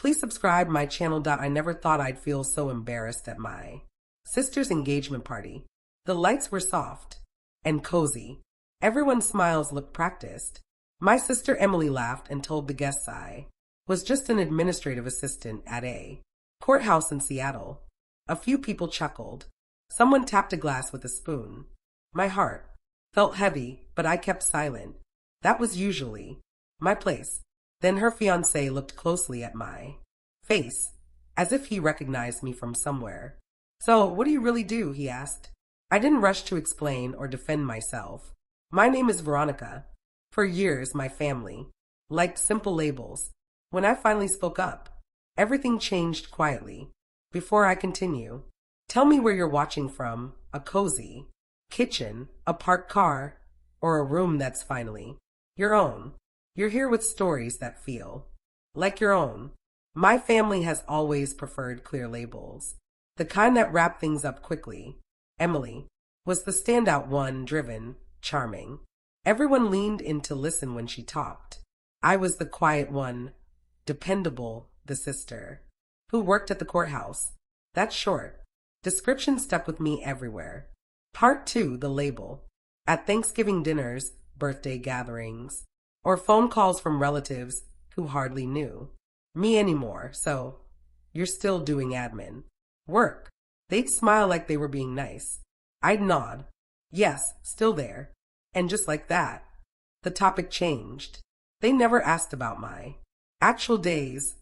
Please subscribe my channel. I never thought I'd feel so embarrassed at my sister's engagement party. The lights were soft and cozy. Everyone's smiles looked practiced. My sister Emily laughed and told the guests I was just an administrative assistant at a courthouse in Seattle. A few people chuckled. Someone tapped a glass with a spoon. My heart felt heavy, but I kept silent. That was usually my place. Then her fiancé looked closely at my face, as if he recognized me from somewhere. "So, what do you really do?" he asked. I didn't rush to explain or defend myself. "My name is Veronica." For years, my family liked simple labels. When I finally spoke up, everything changed quietly. "Before I continue, tell me where you're watching from: a cozy kitchen, a parked car, or a room that's finally your own. You're here with stories that feel like your own." My family has always preferred clear labels, the kind that wrap things up quickly. Emily was the standout one, driven, charming. Everyone leaned in to listen when she talked. I was the quiet one, dependable, the sister who worked at the courthouse. That short description stuck with me everywhere. Part 2, the label. At Thanksgiving dinners, birthday gatherings, or phone calls from relatives who hardly knew me anymore. "So, you're still doing admin work?" They'd smile like they were being nice. I'd nod. "Yes, still there." And just like that, the topic changed. They never asked about my actual days,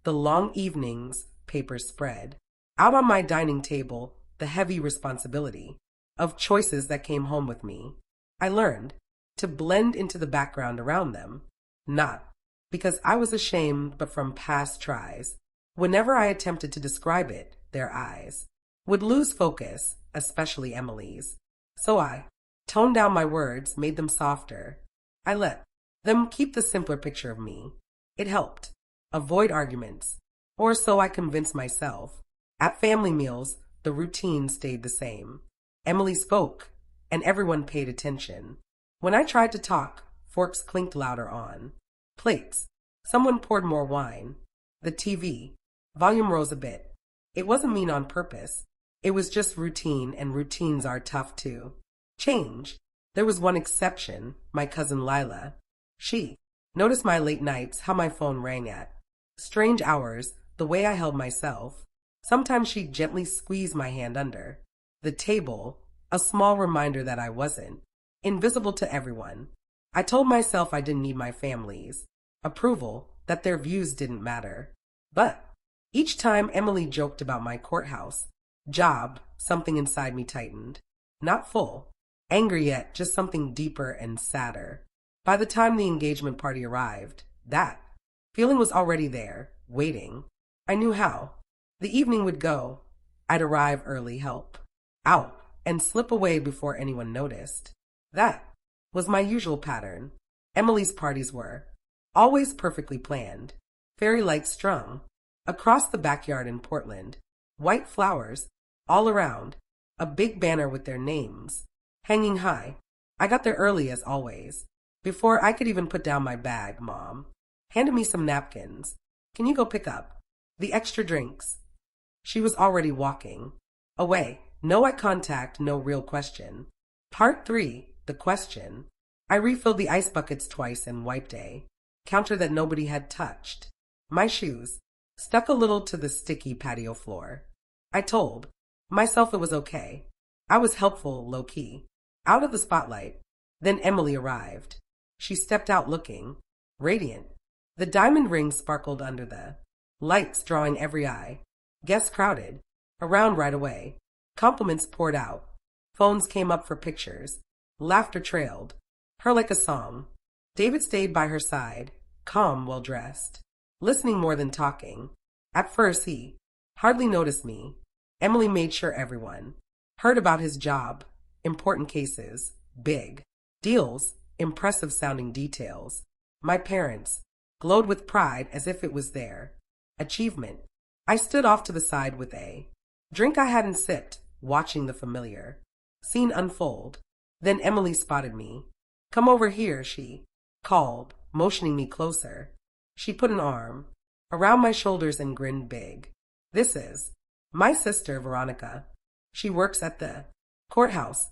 the long evenings, papers spread out on my dining table, the heavy responsibility of choices that came home with me. I learned to blend into the background around them, not because I was ashamed, but from past tries. Whenever I attempted to describe it, their eyes would lose focus, especially Emily's. So I toned down my words, made them softer. I let them keep the simpler picture of me. It helped avoid arguments, or so I convinced myself. At family meals, the routine stayed the same. Emily spoke, and everyone paid attention. When I tried to talk, forks clinked louder on plates. Someone poured more wine. The TV volume rose a bit. It wasn't mean on purpose. It was just routine, and routines are tough to change. There was one exception, my cousin Lila. She noticed my late nights, how my phone rang at strange hours, the way I held myself. Sometimes she'd gently squeeze my hand under the table, a small reminder that I wasn't invisible to everyone. I told myself I didn't need my family's approval, that their views didn't matter. But each time Emily joked about my courthouse job, something inside me tightened. Not full anger yet, just something deeper and sadder. By the time the engagement party arrived, that feeling was already there, waiting. I knew how the evening would go. I'd arrive early, help out, and slip away before anyone noticed. That was my usual pattern. Emily's parties were always perfectly planned, fairy lights strung across the backyard in Portland, white flowers all around, a big banner with their names hanging high. I got there early as always. Before I could even put down my bag, Mom handed me some napkins. "Can you go pick up the extra drinks?" She was already walking away. No eye contact, no real question. Part 3, the question. I refilled the ice buckets twice and wiped a counter that nobody had touched. My shoes stuck a little to the sticky patio floor. I told myself it was okay. I was helpful, low-key, out of the spotlight. Then Emily arrived. She stepped out looking radiant. The diamond ring sparkled under the lights, drawing every eye. Guests crowded around right away. Compliments poured out. Phones came up for pictures. Laughter trailed her like a song. David stayed by her side, calm, well-dressed, listening more than talking. At first, he hardly noticed me. Emily made sure everyone heard about his job, important cases, big deals, impressive-sounding details. My parents glowed with pride as if it was their achievement. I stood off to the side with a drink I hadn't sipped, watching the familiar scene unfold. Then Emily spotted me. "Come over here," she called, motioning me closer. She put an arm around my shoulders and grinned big. This is my sister, Veronica. She works at the courthouse.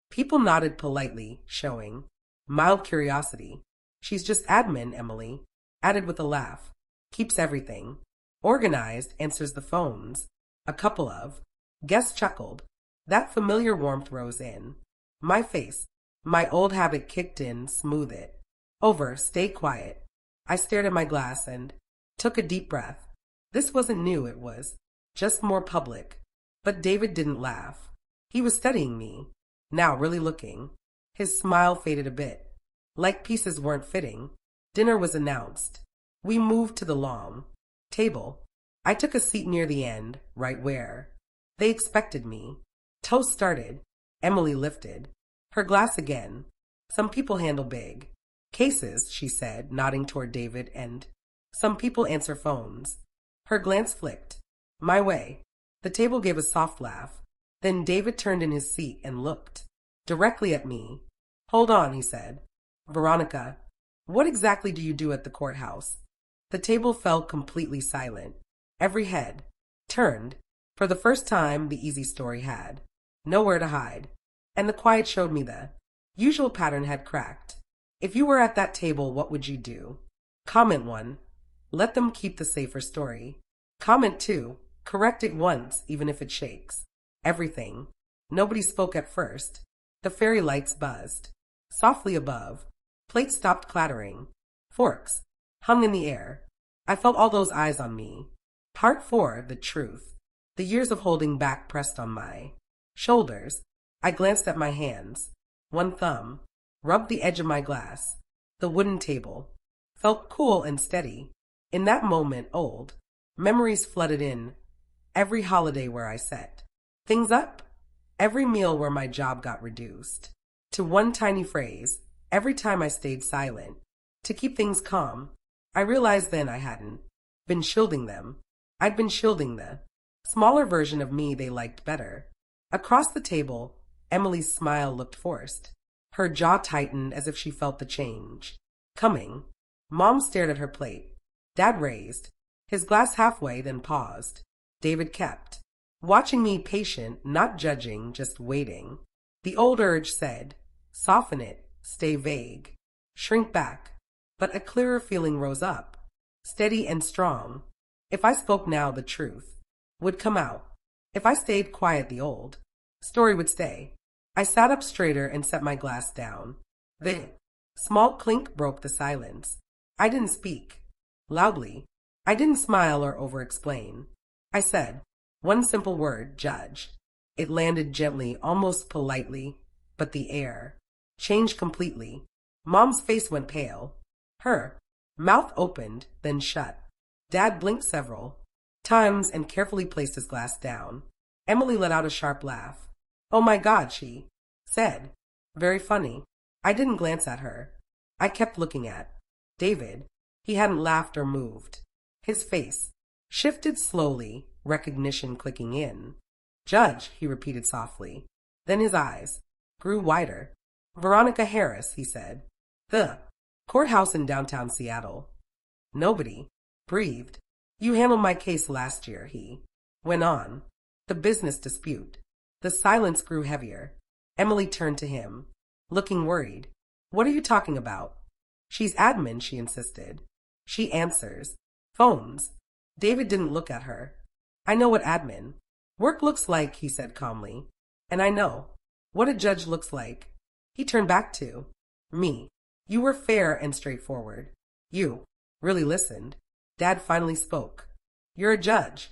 People nodded politely, showing mild curiosity. She's just admin, Emily added with a laugh. Keeps everything organized, answers the phones. A couple of guests chuckled. That familiar warmth rose in my face. My old habit kicked in, smooth it over, stay quiet. I stared at my glass and took a deep breath. This wasn't new, it was just more public. But David didn't laugh. He was studying me, now really looking. His smile faded a bit, like pieces weren't fitting. Dinner was announced. We moved to the long table. I took a seat near the end, right where they expected me. Toast started. Emily lifted her glass again. Some people handle big cases, she said, nodding toward David, and some people answer phones. Her glance flicked my way. The table gave a soft laugh. Then David turned in his seat and looked directly at me. Hold on, he said. Veronica, what exactly do you do at the courthouse? The table fell completely silent. Every head turned. For the first time, the easy story had nowhere to hide. And the quiet showed me the usual pattern had cracked. If you were at that table, what would you do? Comment 1. Let them keep the safer story. Comment 2. Correct it once, even if it shakes everything. Nobody spoke at first. The fairy lights buzzed softly above. Plates stopped clattering. Forks hung in the air. I felt all those eyes on me. Part 4. The truth. The years of holding back pressed on my shoulders. I glanced at my hands. One thumb rubbed the edge of my glass. The wooden table felt cool and steady. In that moment, old memories flooded in. Every holiday where I set things up. Every meal where my job got reduced to one tiny phrase. Every time I stayed silent to keep things calm. I realized then I hadn't been shielding them. I'd been shielding the smaller version of me they liked better. Across the table, Emily's smile looked forced. Her jaw tightened as if she felt the change coming. Mom stared at her plate. Dad raised his glass halfway, then paused. David kept watching me, patient, not judging, just waiting. The old urge said, soften it, stay vague, shrink back. But a clearer feeling rose up, steady and strong. If I spoke now, the truth would come out. If I stayed quiet, the old story would stay. I sat up straighter and set my glass down. The small clink broke the silence. I didn't speak loudly. I didn't smile or over-explain. I said one simple word, judge. It landed gently, almost politely, but the air changed completely. Mom's face went pale. Her mouth opened, then shut. Dad blinked several times and carefully placed his glass down. Emily let out a sharp laugh. Oh my God, she said. Very funny. I didn't glance at her. I kept looking at David. He hadn't laughed or moved. His face shifted slowly, recognition clicking in. Judge, he repeated softly. Then his eyes grew wider. Veronica Harris, he said. The courthouse in downtown Seattle. Nobody breathed. You handled my case last year, he went on. The business dispute. The silence grew heavier. Emily turned to him, looking worried. What are you talking about? She's admin, she insisted. She answers phones. David didn't look at her. I know what admin work looks like, he said calmly. And I know what a judge looks like. He turned back to me. You were fair and straightforward. You really listened. Dad finally spoke. You're a judge.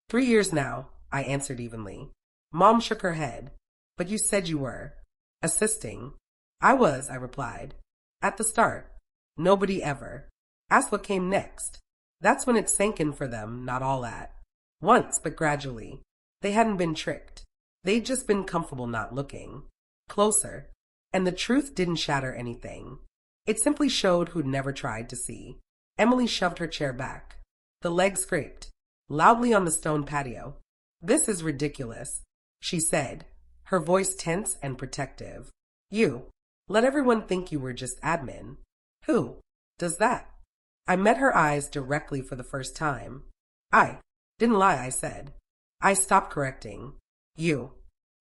3 years now, I answered evenly. Mom shook her head. But you said you were assisting. I was, I replied. At the start. Nobody ever asked what came next. That's when it sank in for them, not all at once, but gradually. They hadn't been tricked. They'd just been comfortable not looking closer. And the truth didn't shatter anything. It simply showed who'd never tried to see. Emily shoved her chair back. The leg scraped loudly on the stone patio. This is ridiculous, she said, her voice tense and protective. You let everyone think you were just admin. Who does that? I met her eyes directly for the first time. I didn't lie, I said. I stopped correcting. You.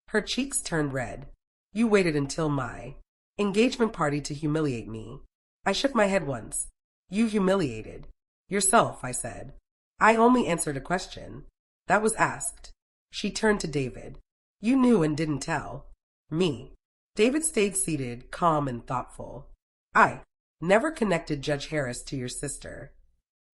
Her cheeks turned red. You waited until my engagement party to humiliate me. I shook my head once. You humiliated yourself, I said. I only answered a question that was asked. She turned to David. You knew and didn't tell me. David stayed seated, calm and thoughtful. I never connected Judge Harris to your sister.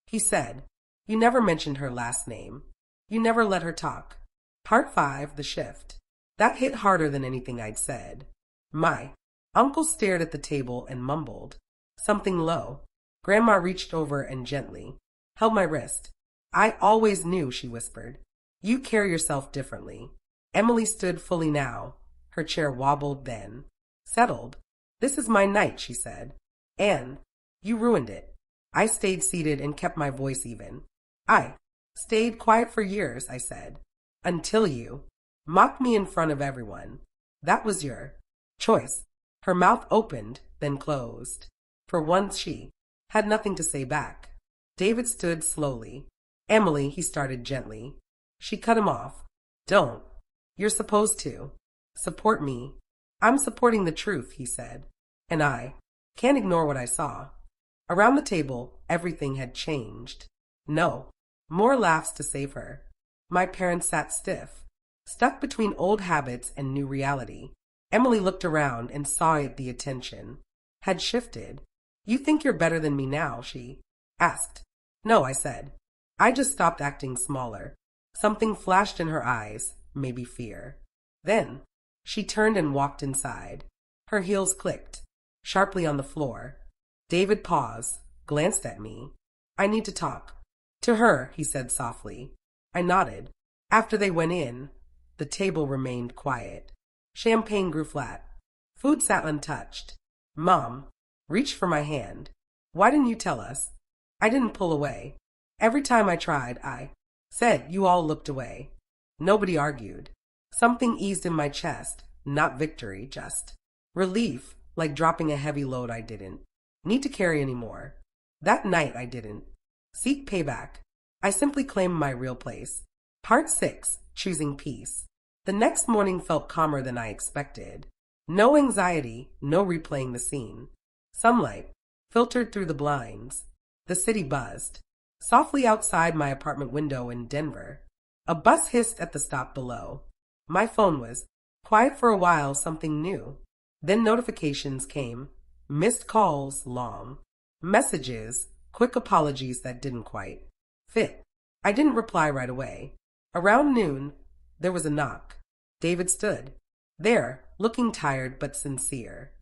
He said, you never mentioned her last name. You never let her talk. Part 5, the shift. That hit harder than anything I'd said. My uncle stared at the table and mumbled something low. Grandma reached over and gently held my wrist. I always knew, she whispered. You carry yourself differently. Emily stood fully now. Her chair wobbled, then settled. This is my night, she said. And you ruined it. I stayed seated and kept my voice even. I stayed quiet for years, I said. Until you mocked me in front of everyone. That was your choice. Her mouth opened, then closed. For once she had nothing to say back. David stood slowly. Emily, he started gently. She cut him off. Don't. You're supposed to support me. I'm supporting the truth, he said. And I can't ignore what I saw. Around the table, everything had changed. No. More laughs to save her. My parents sat stiff, stuck between old habits and new reality. Emily looked around and saw it. The attention had shifted. You think you're better than me now, she asked. No, I said. I just stopped acting smaller. Something flashed in her eyes, maybe fear. Then she turned and walked inside. Her heels clicked sharply on the floor. David paused, glanced at me. I need to talk to her, he said softly. I nodded. After they went in, the table remained quiet. Champagne grew flat. Food sat untouched. Mom reached for my hand. Why didn't you tell us? I didn't pull away. Every time I tried, I said you all looked away. Nobody argued. Something eased in my chest, not victory, just relief, like dropping a heavy load I didn't need to carry anymore. That night I didn't seek payback. I simply claimed my real place. Part 6, choosing peace. The next morning felt calmer than I expected. No anxiety, no replaying the scene. Sunlight filtered through the blinds. The city buzzed softly outside my apartment window in Denver. A bus hissed at the stop below. My phone was quiet for a while, something new. Then notifications came. Missed calls, long messages, quick apologies that didn't quite fit. I didn't reply right away. Around noon, there was a knock. David stood there, looking tired but sincere.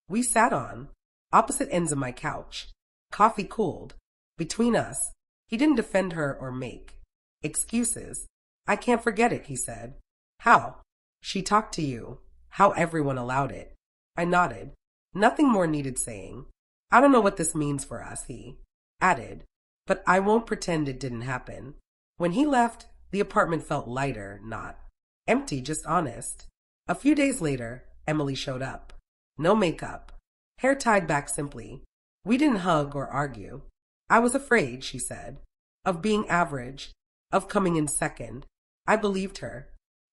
We sat on opposite ends of my couch. Coffee cooled between us. He didn't defend her or make excuses. I can't forget it, he said. How she talked to you, how everyone allowed it. I nodded. Nothing more needed saying. I don't know what this means for us, he added, but I won't pretend it didn't happen. When he left, the apartment felt lighter, not empty, just honest. A few days later, Emily showed up. No makeup. Hair tied back simply. We didn't hug or argue. I was afraid, she said, of being average, of coming in second. I believed her.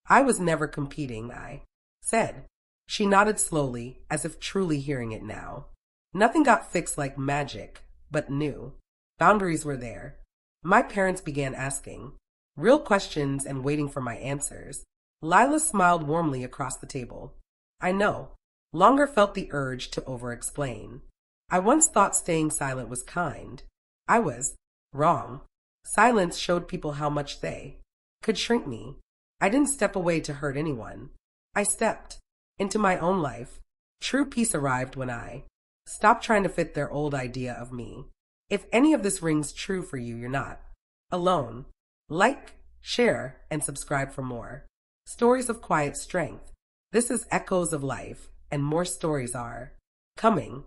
I was never competing, I said. She nodded slowly, as if truly hearing it now. Nothing got fixed like magic, but new. Boundaries were there. My parents began asking real questions and waiting for my answers. Lila smiled warmly across the table. I know. Longer felt the urge to over-explain. I once thought staying silent was kind. I was wrong. Silence showed people how much they could shrink me. I didn't step away to hurt anyone. I stepped into my own life. True peace arrived when I stopped trying to fit their old idea of me. If any of this rings true for you, you're not alone. Like, share, and subscribe for more stories of quiet strength. This is Echoes of Life, and more stories are coming.